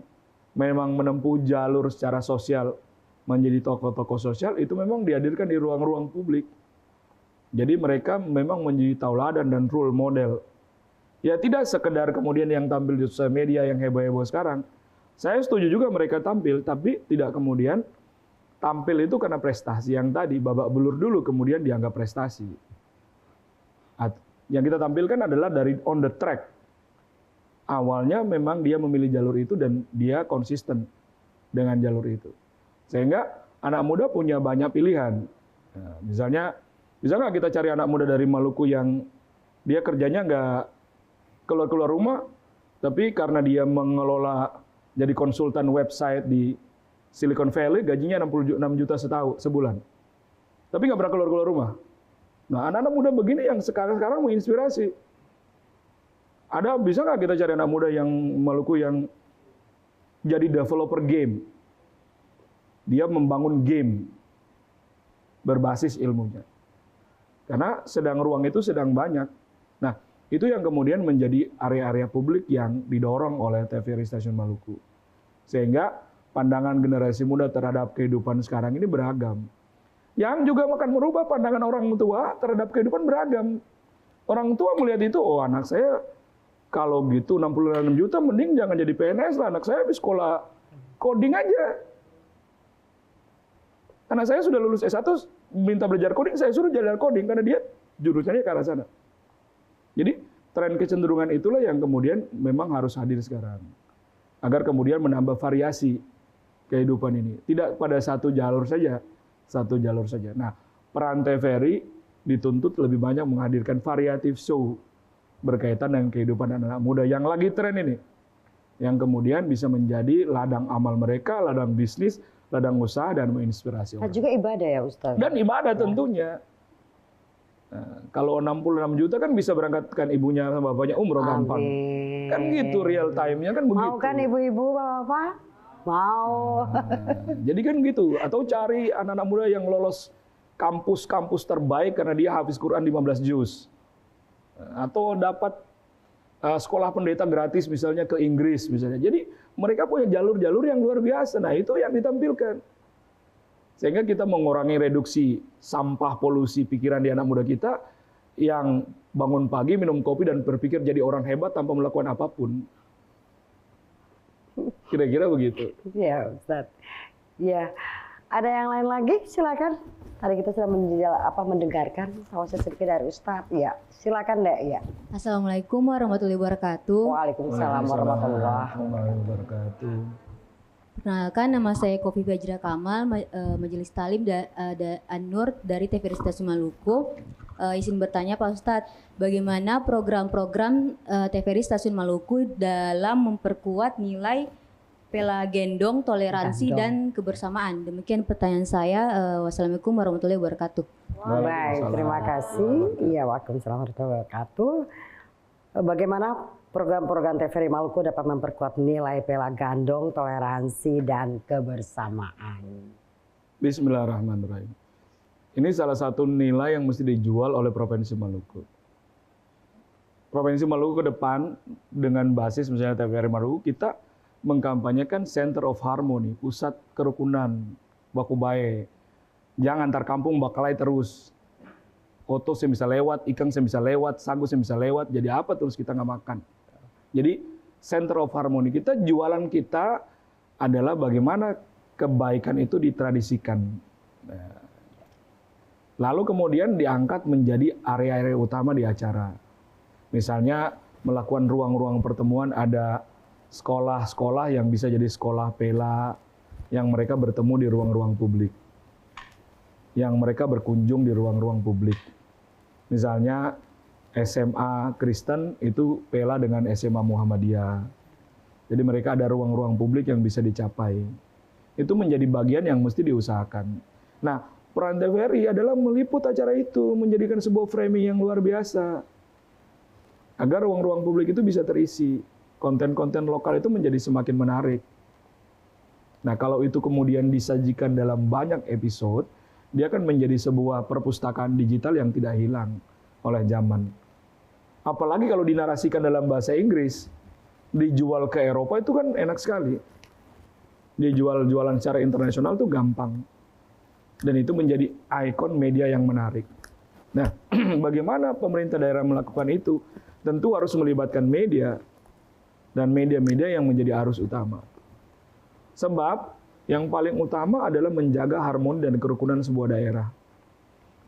memang menempuh jalur secara sosial menjadi tokoh-tokoh sosial itu memang dihadirkan di ruang-ruang publik. Jadi mereka memang menjadi tauladan dan role model. Ya tidak sekedar kemudian yang tampil di sosial media yang heboh-heboh sekarang. Saya setuju juga mereka tampil, tapi tidak kemudian tampil itu karena prestasi yang tadi, babak belur dulu kemudian dianggap prestasi. Yang kita tampilkan adalah dari on the track. Awalnya memang dia memilih jalur itu dan dia konsisten dengan jalur itu. Sehingga anak muda punya banyak pilihan. Nah, misalnya, bisa nggak kita cari anak muda dari Maluku yang dia kerjanya nggak keluar-keluar rumah, tapi karena dia mengelola jadi konsultan website di Silicon Valley, gajinya 66 juta sebulan. Tapi nggak pernah keluar-keluar rumah. Nah, anak-anak muda begini yang sekarang menginspirasi. Bisa nggak kita cari anak muda yang Maluku yang jadi developer game? Dia membangun game berbasis ilmunya. Karena ruang itu sedang banyak. Nah, itu yang kemudian menjadi area-area publik yang didorong oleh TVRI Stasiun Maluku. Sehingga pandangan generasi muda terhadap kehidupan sekarang ini beragam. Yang juga akan merubah pandangan orang tua terhadap kehidupan beragam. Orang tua melihat itu, oh anak saya kalau gitu 66 juta mending jangan jadi PNS lah, anak saya habis sekolah coding aja. Anak saya sudah lulus S1, minta belajar coding, saya suruh belajar coding karena dia jurusannya ke arah sana. Jadi tren kecenderungan itulah yang kemudian memang harus hadir sekarang. Agar kemudian menambah variasi kehidupan ini. Tidak pada satu jalur saja. Nah, peran TVRI dituntut lebih banyak menghadirkan variatif show berkaitan dengan kehidupan anak-anak muda yang lagi tren ini. Yang kemudian bisa menjadi ladang amal mereka, ladang bisnis, ladang usaha, dan menginspirasi orang.
Juga ibadah ya Ustaz?
Dan ibadah tentunya. Nah, kalau 66 juta kan bisa berangkatkan ibunya sama bapaknya umroh gampang. Kan gitu real time-nya kan begitu.
Mau kan ibu-ibu bapak? Mau.
Jadi kan gitu. Atau cari anak-anak muda yang lolos kampus-kampus terbaik karena dia hafiz Quran 15 juz. Atau dapat sekolah pendeta gratis misalnya ke Inggris misalnya. Jadi mereka punya jalur-jalur yang luar biasa. Nah itu yang ditampilkan. Sehingga kita mengurangi reduksi sampah polusi pikiran di anak muda kita yang bangun pagi minum kopi dan berpikir jadi orang hebat tanpa melakukan apapun. Kira-kira begitu.
Ya, Ustaz. Ya, ada yang lain lagi? Silakan. Tadi kita sudah mendengarkan wawasan sedikit dari Ustaz. Ya, silakan Dek. Ya.
Assalamualaikum warahmatullahi wabarakatuh.
Waalaikumsalam warahmatullahi
wabarakatuh.
Perkenalkan, nama saya Kofi Fajra Kamal, Majelis Talim An-Nur dari TVRI Stasiun Maluku. Izin bertanya Pak Ustadz, bagaimana program-program TVRI Stasiun Maluku dalam memperkuat nilai Pela Gendong, toleransi dan kebersamaan? Demikian pertanyaan saya. Wassalamualaikum warahmatullahi wabarakatuh.
Baik, terima kasih. Iya, waalaikumsalam warahmatullahi wabarakatuh. Bagaimana program-program TVRI Maluku dapat memperkuat nilai Pela Gandong, toleransi dan kebersamaan?
Bismillahirrahmanirrahim. Ini salah satu nilai yang mesti dijual oleh Provinsi Maluku. Provinsi Maluku ke depan dengan basis misalnya TVRI Maluku, kita mengkampanyekan Center of Harmony, pusat kerukunan, baku bae. Jangan antar kampung bakalai terus. Oto saya bisa lewat, ikan saya bisa lewat, sagu saya bisa lewat, jadi apa terus kita nggak makan. Jadi Center of Harmony kita, jualan kita adalah bagaimana kebaikan itu ditradisikan. Lalu kemudian diangkat menjadi area-area utama di acara. Misalnya melakukan ruang-ruang pertemuan, ada sekolah-sekolah yang bisa jadi sekolah Pela, yang mereka bertemu di ruang-ruang publik. Yang mereka berkunjung di ruang-ruang publik. Misalnya SMA Kristen itu Pela dengan SMA Muhammadiyah. Jadi mereka ada ruang-ruang publik yang bisa dicapai. Itu menjadi bagian yang mesti diusahakan. Nah, peran TVRI adalah meliput acara itu, menjadikan sebuah framing yang luar biasa. Agar ruang-ruang publik itu bisa terisi. Konten-konten lokal itu menjadi semakin menarik. Nah, kalau itu kemudian disajikan dalam banyak episode, dia akan menjadi sebuah perpustakaan digital yang tidak hilang oleh zaman. Apalagi kalau dinarasikan dalam bahasa Inggris, dijual ke Eropa itu kan enak sekali. Dijual-jualan secara internasional itu gampang. Dan itu menjadi ikon media yang menarik. Nah, bagaimana pemerintah daerah melakukan itu? Tentu harus melibatkan media dan media-media yang menjadi arus utama. Sebab yang paling utama adalah menjaga harmoni dan kerukunan sebuah daerah.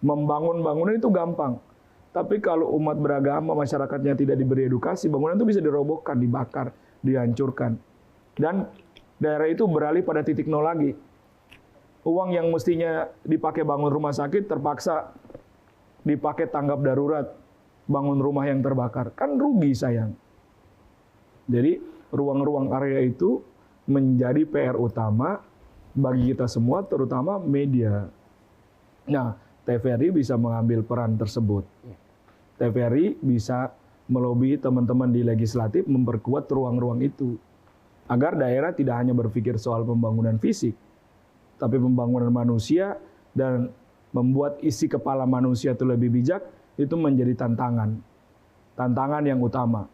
Membangun bangunan itu gampang. Tapi kalau umat beragama, masyarakatnya tidak diberi edukasi, bangunan itu bisa dirobohkan, dibakar, dihancurkan. Dan daerah itu beralih pada titik nol lagi. Uang yang mestinya dipakai bangun rumah sakit, terpaksa dipakai tanggap darurat, bangun rumah yang terbakar. Kan rugi sayang. Jadi ruang-ruang area itu menjadi PR utama bagi kita semua, terutama media. Nah, TVRI bisa mengambil peran tersebut. TVRI bisa melobi teman-teman di legislatif memperkuat ruang-ruang itu. Agar daerah tidak hanya berpikir soal pembangunan fisik, tapi pembangunan manusia dan membuat isi kepala manusia itu lebih bijak, itu menjadi tantangan. Tantangan yang utama.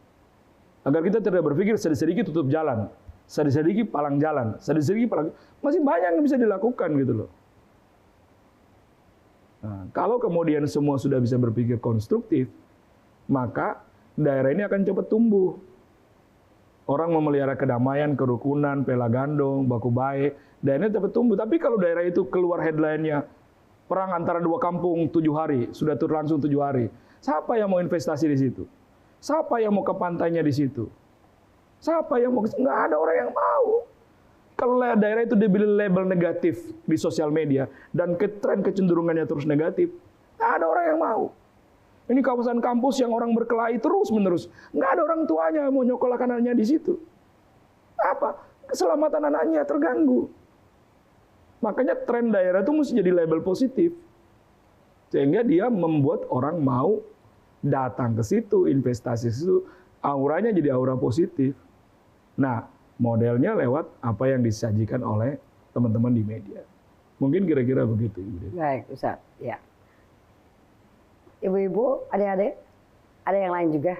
Agar kita tidak berpikir sedikit-sedikit tutup jalan. Sedikit-sedikit palang jalan, sedikit-sedikit palang, masih banyak yang bisa dilakukan gitu loh. Nah, kalau kemudian semua sudah bisa berpikir konstruktif, maka daerah ini akan cepat tumbuh. Orang memelihara kedamaian, kerukunan, Pela Gandong, baku bae, daerahnya cepat tumbuh. Tapi kalau daerah itu keluar headline-nya, perang antara dua kampung 7 hari, sudah langsung 7 hari. Siapa yang mau investasi di situ? Siapa yang mau ke pantainya di situ? Siapa yang mau? Nggak ada orang yang mau. Kalau daerah itu dibeli label negatif di sosial media dan tren kecenderungannya terus negatif, nggak ada orang yang mau. Ini kawasan kampus yang orang berkelahi terus menerus, nggak ada orang tuanya yang mau nyokolahkan anaknya di situ. Apa? Keselamatan anaknya terganggu. Makanya tren daerah itu mesti jadi label positif, sehingga dia membuat orang mau datang ke situ, investasi ke situ, auranya jadi aura positif. Nah, modelnya lewat apa yang disajikan oleh teman-teman di media. Mungkin kira-kira begitu.
Baik, Ustaz. Ya. Ibu-ibu, adik-adik, ada yang lain juga?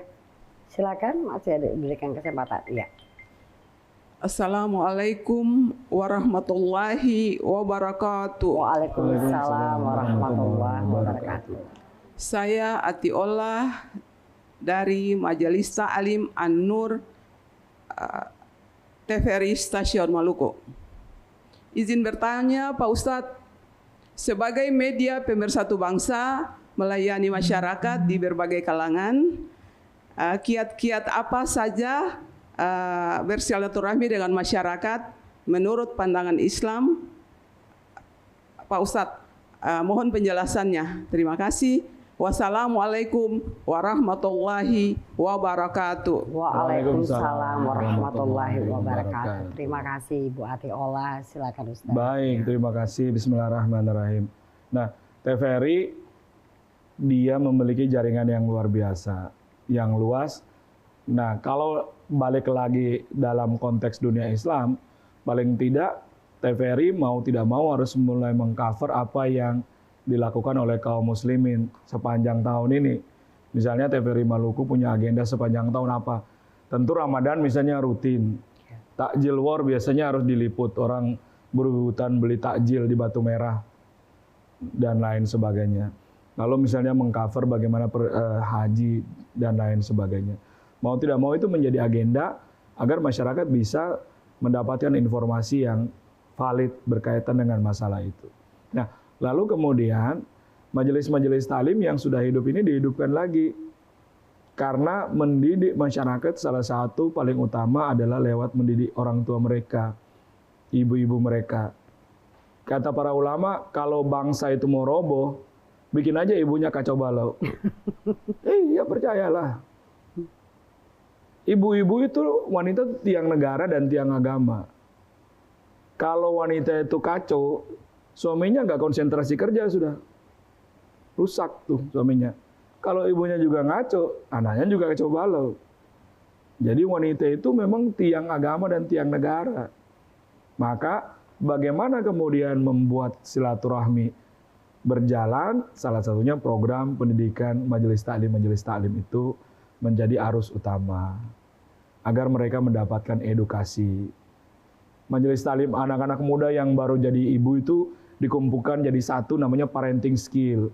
Silakan, masih ada diberikan kesempatan. Ya.
Assalamualaikum warahmatullahi wabarakatuh.
Waalaikumsalam warahmatullahi wabarakatuh.
Saya Atiolah dari Majelis Ta'lim An-Nur TVRI Stasiun Maluku. Izin bertanya Pak Ustadz, sebagai media pemersatu bangsa melayani masyarakat di berbagai kalangan, kiat-kiat apa saja bersilaturahmi dengan masyarakat menurut pandangan Islam? Pak Ustadz, mohon penjelasannya. Terima kasih. Wassalamualaikum warahmatullahi wabarakatuh.
Waalaikumsalam warahmatullahi wabarakatuh. Terima kasih Ibu Atiolah. Silakan Ustaz.
Baik, terima kasih. Bismillahirrahmanirrahim. Nah, TVRI dia memiliki jaringan yang luar biasa, yang luas. Nah, kalau balik lagi dalam konteks dunia Islam, paling tidak TVRI mau tidak mau harus mulai mengcover apa yang dilakukan oleh kaum muslimin sepanjang tahun ini. Misalnya TVRI Maluku punya agenda sepanjang tahun apa? Tentu Ramadan misalnya rutin. Takjil war biasanya harus diliput, orang berebutan beli takjil di Batu Merah dan lain sebagainya. Lalu misalnya mengcover bagaimana haji dan lain sebagainya. Mau tidak mau itu menjadi agenda agar masyarakat bisa mendapatkan informasi yang valid berkaitan dengan masalah itu. Nah, lalu kemudian majelis-majelis taklim yang sudah hidup ini dihidupkan lagi. Karena mendidik masyarakat salah satu paling utama adalah lewat mendidik orang tua mereka, ibu-ibu mereka. Kata para ulama, kalau bangsa itu mau roboh, bikin aja ibunya kacau balau. Iya, percayalah. Ibu-ibu itu wanita tiang negara dan tiang agama. Kalau wanita itu kacau, suaminya nggak konsentrasi kerja sudah. Rusak tuh suaminya. Kalau ibunya juga ngaco, anaknya juga kacau balau. Jadi wanita itu memang tiang agama dan tiang negara. Maka bagaimana kemudian membuat silaturahmi berjalan, salah satunya program pendidikan majelis taklim itu menjadi arus utama. Agar mereka mendapatkan edukasi. Majelis taklim anak-anak muda yang baru jadi ibu itu dikumpulkan jadi satu namanya parenting skill.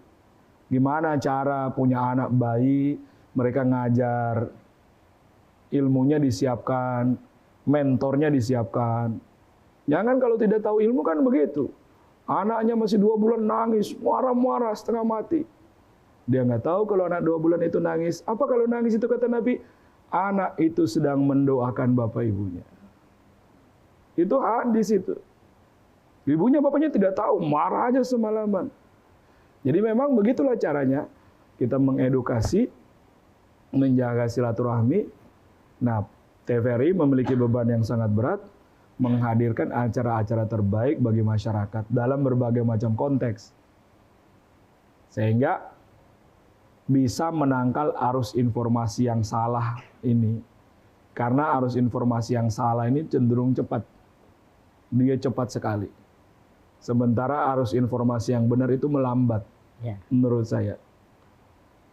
Gimana cara punya anak bayi, mereka ngajar, ilmunya disiapkan, mentornya disiapkan. Jangan kalau tidak tahu ilmu kan begitu. Anaknya masih 2 bulan nangis, marah-marah setengah mati. Dia nggak tahu kalau anak 2 bulan itu nangis. Apa kalau nangis itu kata Nabi? Anak itu sedang mendoakan bapak ibunya. Itu hadis itu. Ibunya bapaknya tidak tahu, marah aja semalaman. Jadi memang begitulah caranya kita mengedukasi, menjaga silaturahmi. Nah, TVRI memiliki beban yang sangat berat, menghadirkan acara-acara terbaik bagi masyarakat dalam berbagai macam konteks. Sehingga bisa menangkal arus informasi yang salah ini. Karena arus informasi yang salah ini cenderung cepat. Dia cepat sekali. Sementara arus informasi yang benar itu melambat, menurut saya.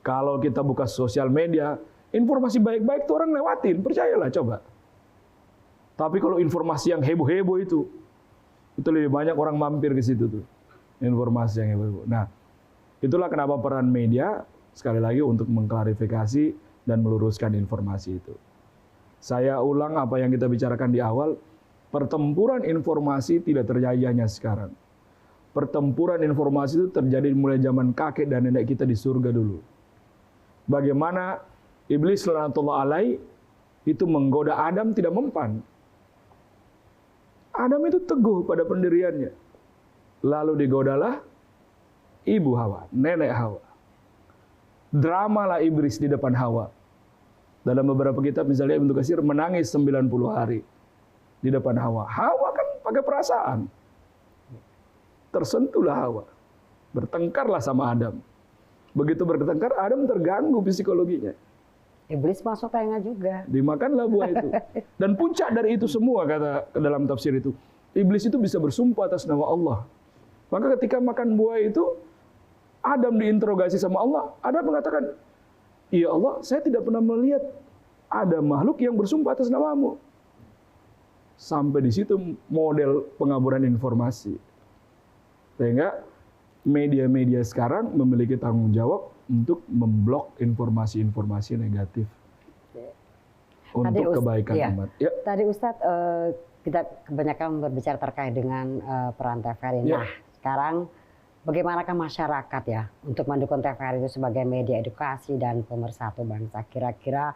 Kalau kita buka sosial media, informasi baik-baik itu orang lewatin, percayalah coba. Tapi kalau informasi yang heboh-heboh itu lebih banyak orang mampir ke situ tuh. Informasi yang heboh-heboh. Nah, itulah kenapa peran media sekali lagi untuk mengklarifikasi dan meluruskan informasi itu. Saya ulang apa yang kita bicarakan di awal, pertempuran informasi tidak terjadi hanya sekarang. Pertempuran informasi itu terjadi mulai zaman kakek dan nenek kita di surga dulu. Bagaimana iblis laknatullah alaih itu menggoda Adam tidak mempan. Adam itu teguh pada pendiriannya. Lalu digodalah ibu Hawa, nenek Hawa. Dramalah iblis di depan Hawa. Dalam beberapa kitab misalnya Ibnu Katsir menangis 90 hari di depan Hawa. Hawa kan pakai perasaan. Tersentuhlah Hawa. Bertengkarlah sama Adam. Begitu bertengkar, Adam terganggu psikologinya.
Iblis masuk telinga juga.
Dimakanlah buah itu. Dan puncak dari itu semua, kata dalam tafsir itu, iblis itu bisa bersumpah atas nama Allah. Maka ketika makan buah itu, Adam diinterogasi sama Allah. Adam mengatakan, "Ya Allah, saya tidak pernah melihat ada makhluk yang bersumpah atas namamu. Sampai di situ model pengaburan informasi. Sehingga media-media sekarang memiliki tanggung jawab untuk memblok informasi-informasi negatif untuk kebaikan umat. Ya.
Tadi Ustadz kita kebanyakan berbicara terkait dengan peran TVRI.
Ya.
Nah, sekarang bagaimanakah masyarakat ya untuk mendukung TVRI itu sebagai media edukasi dan pemersatu bangsa? Kira-kira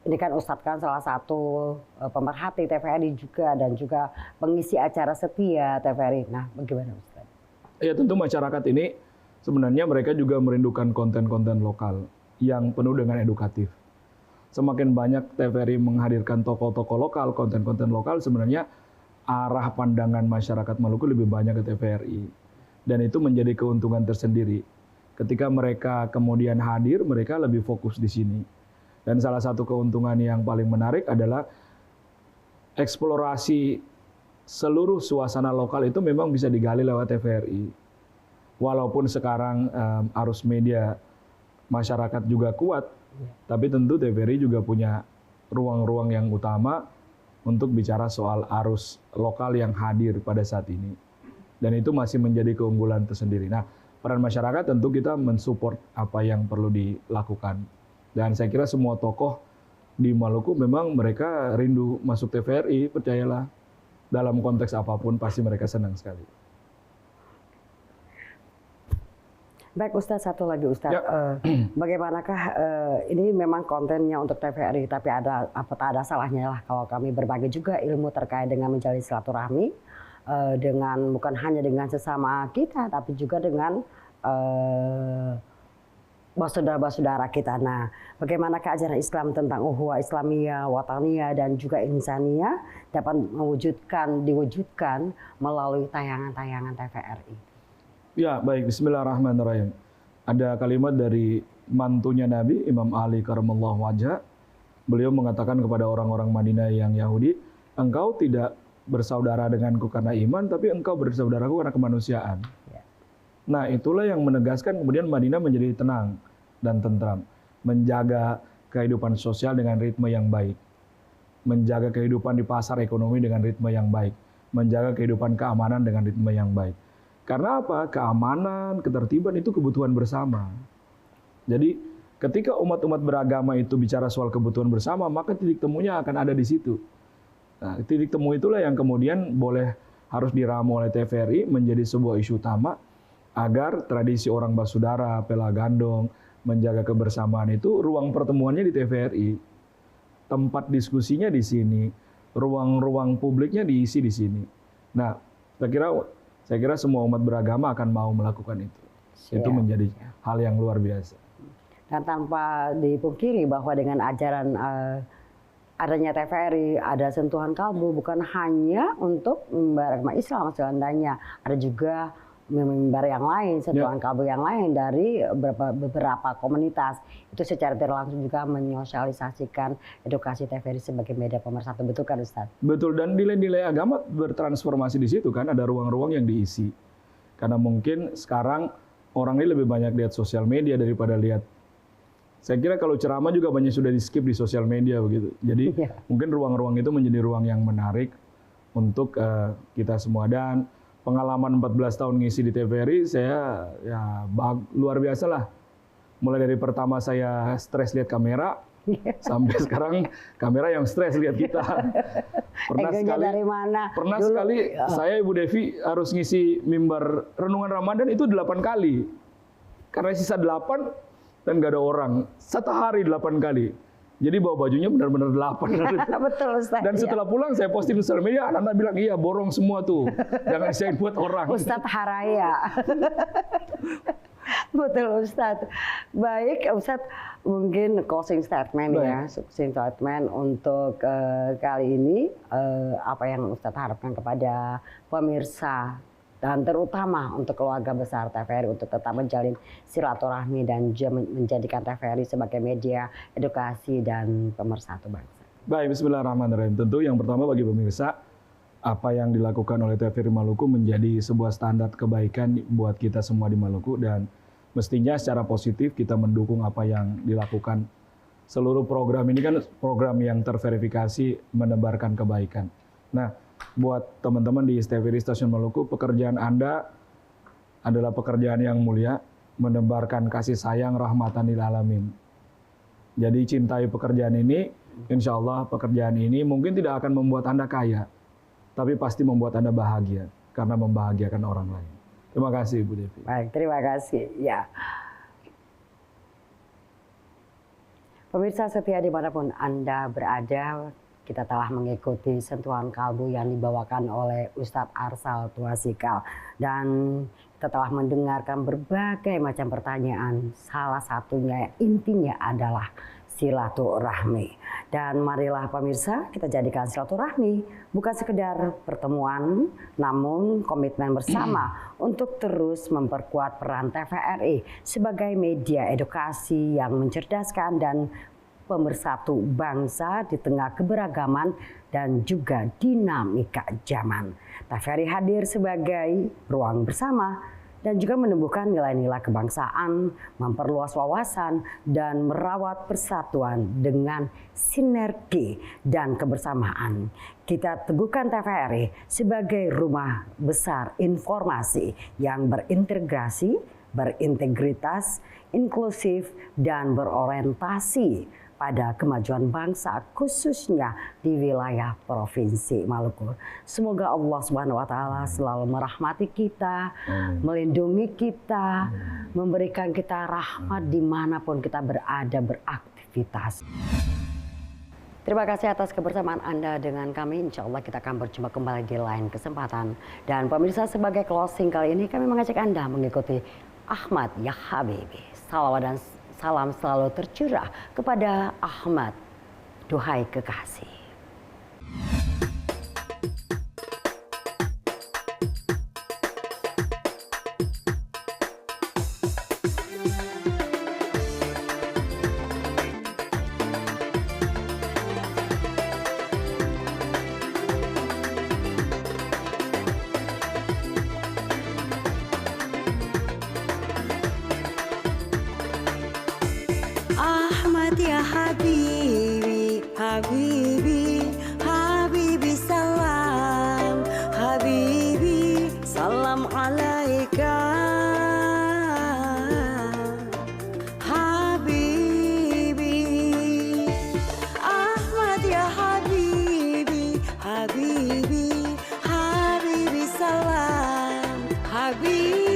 ini kan Ustadz kan salah satu pemerhati TVRI juga dan juga pengisi acara setia TVRI. Nah, bagaimana Ustadz?
Ya tentu masyarakat ini sebenarnya mereka juga merindukan konten-konten lokal yang penuh dengan edukatif. Semakin banyak TVRI menghadirkan tokoh-tokoh lokal, konten-konten lokal, sebenarnya arah pandangan masyarakat Maluku lebih banyak ke TVRI. Dan itu menjadi keuntungan tersendiri. Ketika mereka kemudian hadir, mereka lebih fokus di sini. Dan salah satu keuntungan yang paling menarik adalah eksplorasi seluruh suasana lokal itu memang bisa digali lewat TVRI. Walaupun sekarang arus media masyarakat juga kuat, tapi tentu TVRI juga punya ruang-ruang yang utama untuk bicara soal arus lokal yang hadir pada saat ini. Dan itu masih menjadi keunggulan tersendiri. Nah, peran masyarakat tentu kita mensupport apa yang perlu dilakukan. Dan saya kira semua tokoh di Maluku memang mereka rindu masuk TVRI, percayalah. Dalam konteks apapun pasti mereka senang sekali.
Baik Ustadz, satu lagi Ustadz,
Ya.
Bagaimanakah ini memang kontennya untuk TVRI, tapi tak ada salahnya lah kalau kami berbagi juga ilmu terkait dengan menjalin silaturahmi dengan bukan hanya dengan sesama kita, tapi juga dengan saudara-saudara kita. Nah, bagaimana ajaran Islam tentang ukhuwah Islamiyah, wataniyah, dan juga insaniyah dapat diwujudkan melalui tayangan-tayangan TVRI.
Ya, baik. Bismillahirrahmanirrahim. Ada kalimat dari mantunya Nabi, Imam Ali karamallahu wajhah. Beliau mengatakan kepada orang-orang Madinah yang Yahudi, engkau tidak bersaudara denganku karena iman, tapi engkau bersaudaraku karena kemanusiaan. Nah, itulah yang menegaskan kemudian Madinah menjadi tenang dan tentram. Menjaga kehidupan sosial dengan ritme yang baik. Menjaga kehidupan di pasar ekonomi dengan ritme yang baik. Menjaga kehidupan keamanan dengan ritme yang baik. Karena apa? Keamanan, ketertiban itu kebutuhan bersama. Jadi ketika umat-umat beragama itu bicara soal kebutuhan bersama, maka titik temunya akan ada di situ. Nah, titik temu itulah yang kemudian harus diramu oleh TVRI menjadi sebuah isu utama, agar tradisi orang basudara, pela gandong, menjaga kebersamaan itu ruang pertemuannya di TVRI. Tempat diskusinya di sini, ruang-ruang publiknya diisi di sini. Nah, saya kira semua umat beragama akan mau melakukan itu. Itu menjadi hal yang luar biasa.
Dan tanpa dipungkiri bahwa dengan ajaran adanya TVRI, ada sentuhan kalbu bukan hanya untuk agama Islam seandainya, ada juga mimbar yang lain, sentuhan kalbu yang lain dari beberapa komunitas. Itu secara tidak langsung juga menyosialisasikan edukasi TVRI sebagai media pemersatu. Betul kan Ustaz?
Betul, dan nilai-nilai agama bertransformasi di situ kan, ada ruang-ruang yang diisi. Karena mungkin sekarang orang ini lebih banyak lihat sosial media daripada lihat. Saya kira kalau ceramah juga banyak sudah di-skip di sosial media begitu. Jadi mungkin ruang-ruang itu menjadi ruang yang menarik untuk kita semua. Dan pengalaman 14 tahun ngisi di TVRI, saya luar biasa lah. Mulai dari pertama saya stres lihat kamera, sampai sekarang kamera yang stres lihat kita. Pernah sekali saya Ibu Devi harus ngisi mimbar renungan Ramadan itu 8 kali. Karena sisa 8 dan gak ada orang. Satu hari 8 kali. Jadi bawa bajunya benar-benar 8.
Betul Ustaz.
Dan setelah pulang saya posting di sosial media, anak-anak bilang, iya borong semua tuh. Jangan saya buat orang.
Ustadz Haraya. Betul Ustadz. Baik Ustadz, mungkin closing statement ya. Closing statement untuk kali ini. Apa yang Ustadz harapkan kepada pemirsa dan terutama untuk keluarga besar TVRI untuk tetap menjalin silaturahmi dan menjadikan TVRI sebagai media edukasi dan pemersatu bangsa.
Baik, bismillahirrahmanirrahim. Tentu yang pertama bagi pemirsa, apa yang dilakukan oleh TVRI Maluku menjadi sebuah standar kebaikan buat kita semua di Maluku, dan mestinya secara positif kita mendukung apa yang dilakukan seluruh program ini kan program yang terverifikasi menebarkan kebaikan. Nah, buat teman-teman di TVRI Stasiun Maluku, pekerjaan Anda adalah pekerjaan yang mulia, menebarkan kasih sayang rahmatan lil alamin. Jadi cintai pekerjaan ini, insya Allah pekerjaan ini mungkin tidak akan membuat Anda kaya, tapi pasti membuat Anda bahagia karena membahagiakan orang lain. Terima kasih Ibu Devi.
Baik, terima kasih. Ya. Pemirsa setia dimanapun Anda berada, kita telah mengikuti sentuhan kalbu yang dibawakan oleh Ustadz Arsal Tuasikal. Dan kita telah mendengarkan berbagai macam pertanyaan. Salah satunya intinya adalah silaturahmi. Dan marilah pemirsa kita jadikan silaturahmi bukan sekedar pertemuan, namun komitmen bersama untuk terus memperkuat peran TVRI sebagai media edukasi yang mencerdaskan dan pemersatu bangsa di tengah keberagaman dan juga dinamika zaman. TVRI hadir sebagai ruang bersama dan juga menumbuhkan nilai-nilai kebangsaan, memperluas wawasan, dan merawat persatuan dengan sinergi dan kebersamaan. Kita teguhkan TVRI sebagai rumah besar informasi yang berintegrasi, berintegritas, inklusif, dan berorientasi pada kemajuan bangsa khususnya di wilayah Provinsi Maluku. Semoga Allah Subhanahu wa taala selalu merahmati kita, melindungi kita, memberikan kita rahmat dimanapun kita berada beraktivitas. Terima kasih atas kebersamaan Anda dengan kami. Insya Allah kita akan berjumpa kembali di lain kesempatan. Dan pemirsa, sebagai closing kali ini kami mengajak Anda mengikuti Ahmad Ya Habibi. Salawat dan salam selalu tercurah kepada Ahmad, duhai kekasih.
Ahmad ya Habibi, Habibi, Habibi salam, Habibi salam alaika, Habibi. Ahmad ya Habibi, Habibi, Habibi salam, Habibi.